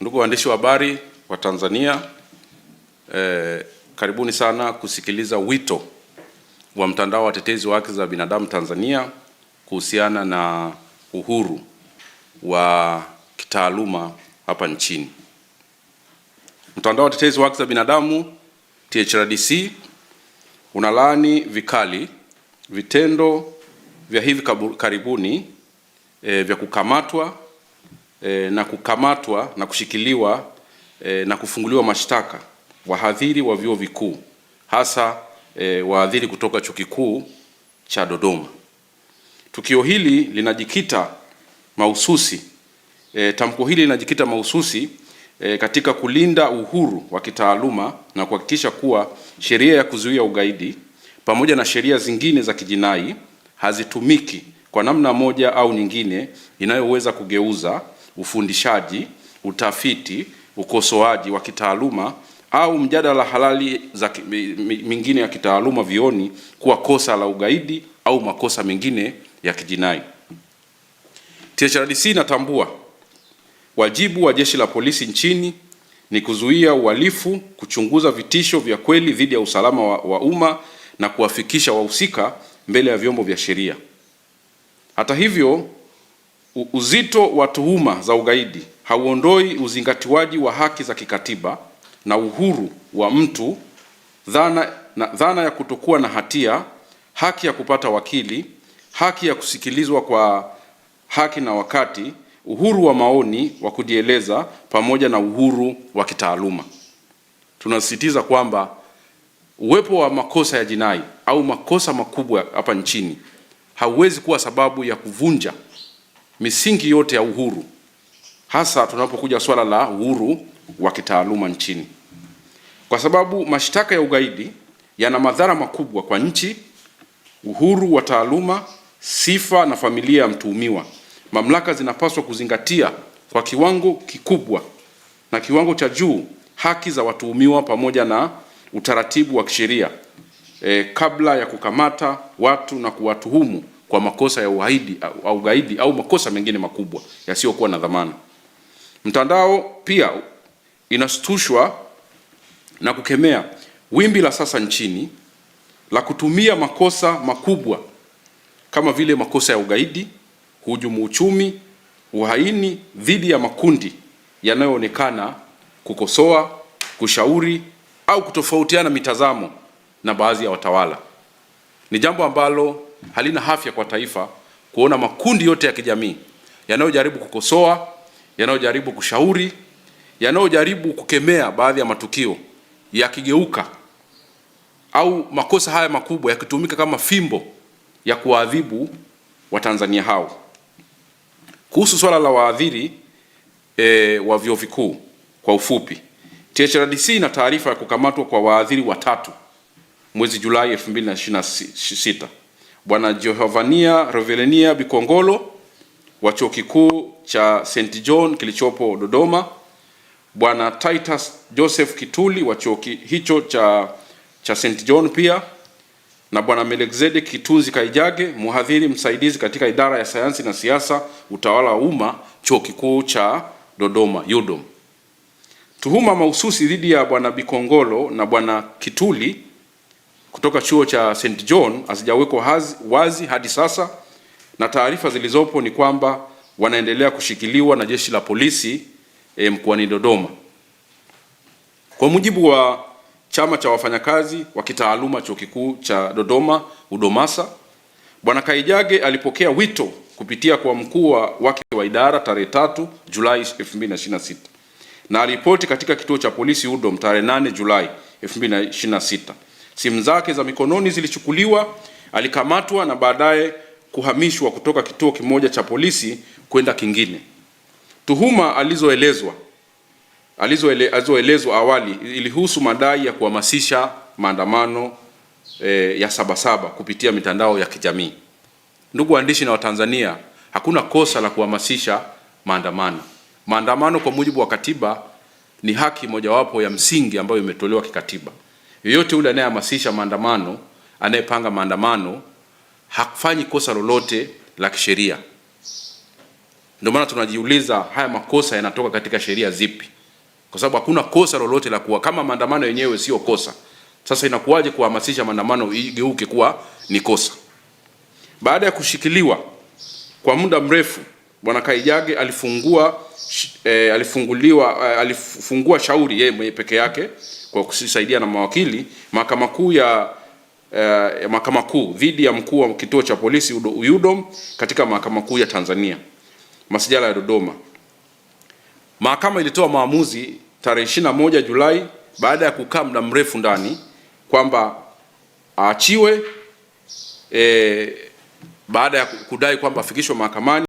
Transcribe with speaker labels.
Speaker 1: Ndugu waandishi wa habari wa Tanzania, karibuni sana kusikiliza wito wa mtandao wa watetezi wa haki za binadamu Tanzania kuhusiana na uhuru wa kitaaluma hapa nchini. Mtandao wa watetezi wa haki za binadamu THRDC unalaani vikali vitendo vya hivi karibuni vya kukamatwa na kushikiliwa na kufunguliwa mashtaka wahadhiri wa vyuo vikuu, hasa wahadhiri kutoka Chuo Kikuu cha Dodoma. Tukio hili linajikita mahususi tamko hili linajikita mahususi katika kulinda uhuru wa kitaaluma na kuhakikisha kuwa sheria ya kuzuia ugaidi pamoja na sheria zingine za kijinai hazitumiki kwa namna moja au nyingine inayoweza kugeuza ufundishaji, utafiti, ukosoaji wa kitaaluma au mjadala halali za mingine ya kitaaluma vioni kuwa kosa la ugaidi au makosa mengine ya kijinai. THRDC inatambua wajibu wa Jeshi la Polisi nchini ni kuzuia uhalifu, kuchunguza vitisho vya kweli dhidi ya usalama wa umma na kuwafikisha wahusika mbele ya vyombo vya sheria. Hata hivyo, uzito wa tuhuma za ugaidi hauondoi uzingatiwaji wa haki za kikatiba na uhuru wa mtu, dhana ya kutokuwa na hatia, haki ya kupata wakili, haki ya kusikilizwa kwa haki na wakati, uhuru wa maoni wa kujieleza pamoja na uhuru wa kitaaluma. Tunasisitiza kwamba uwepo wa makosa ya jinai au makosa makubwa hapa nchini hauwezi kuwa sababu ya kuvunja misingi yote ya uhuru, hasa tunapokuja swala la uhuru wa kitaaluma nchini, kwa sababu mashtaka ya ugaidi yana madhara makubwa kwa nchi, uhuru wa taaluma, sifa na familia ya mtuhumiwa. Mamlaka zinapaswa kuzingatia kwa kiwango kikubwa na kiwango cha juu haki za watuhumiwa pamoja na utaratibu wa kisheria kabla ya kukamata watu na kuwatuhumu kwa makosa ya ugaidi au makosa mengine makubwa yasiyokuwa na dhamana. Mtandao pia inashtushwa na kukemea wimbi la sasa nchini la kutumia makosa makubwa kama vile makosa ya ugaidi, hujumu uchumi, uhaini dhidi ya makundi yanayoonekana kukosoa, kushauri au kutofautiana mitazamo na baadhi ya watawala. Ni jambo ambalo halina afya kwa taifa kuona makundi yote ya kijamii yanayojaribu kukosoa, yanayojaribu kushauri, yanayojaribu kukemea baadhi ya matukio yakigeuka au makosa haya makubwa yakitumika kama fimbo ya kuadhibu Watanzania hao. Kuhusu swala la wahadhiri wa vyuo vikuu, kwa ufupi, THRDC ina taarifa ya kukamatwa kwa wahadhiri watatu mwezi Julai 2026. Bwana Giovannia Revelenia Bikongolo wa Chuo Kikuu cha St. John kilichopo Dodoma, Bwana Titus Joseph Kituli wa chuo hicho cha St. John pia, na Bwana Melekizedek Kitunzi Kaijage, mhadhiri msaidizi katika idara ya sayansi na siasa utawala wa umma Chuo Kikuu cha Dodoma UDOM. Tuhuma mahususi dhidi ya Bwana Bikongolo na Bwana Kituli kutoka chuo cha St. John hazijawekwa wazi hadi sasa, na taarifa zilizopo ni kwamba wanaendelea kushikiliwa na Jeshi la Polisi mkoani Dodoma. Kwa mujibu wa Chama cha Wafanyakazi wa Kitaaluma Chuo Kikuu cha Dodoma UDOMASA, Bwana Kaijage alipokea wito kupitia kwa mkuu wake wa idara tarehe 3 Julai 2026 na alipoti katika kituo cha polisi UDOM tarehe 8 Julai 2026. Simu zake za mikononi zilichukuliwa, alikamatwa na baadaye kuhamishwa kutoka kituo kimoja cha polisi kwenda kingine. Tuhuma alizoelezwa awali ilihusu madai ya kuhamasisha maandamano ya Sabasaba kupitia mitandao ya kijamii. Ndugu waandishi na Watanzania, hakuna kosa la kuhamasisha maandamano. Maandamano kwa mujibu wa katiba ni haki mojawapo ya msingi ambayo imetolewa kikatiba. Yoyote yule anayehamasisha maandamano, anayepanga maandamano, hakufanyi kosa lolote la kisheria. Ndio maana tunajiuliza haya makosa yanatoka katika sheria zipi? Kwa sababu hakuna kosa lolote la kuwa, kama maandamano yenyewe sio kosa, sasa inakuwaje kuhamasisha maandamano igeuke kuwa ni kosa? Baada ya kushikiliwa kwa muda mrefu, Bwana Kaijage alifungua shauri yeye mwenyewe peke yake kwa kusaidia na mawakili Mahakama Kuu dhidi ya mkuu wa kituo cha polisi UDOM katika Mahakama Kuu ya Tanzania masijala ya Dodoma. Mahakama ilitoa maamuzi tarehe 21 Julai baada ya kukaa muda mrefu ndani kwamba aachiwe baada ya kudai kwamba afikishwe mahakamani.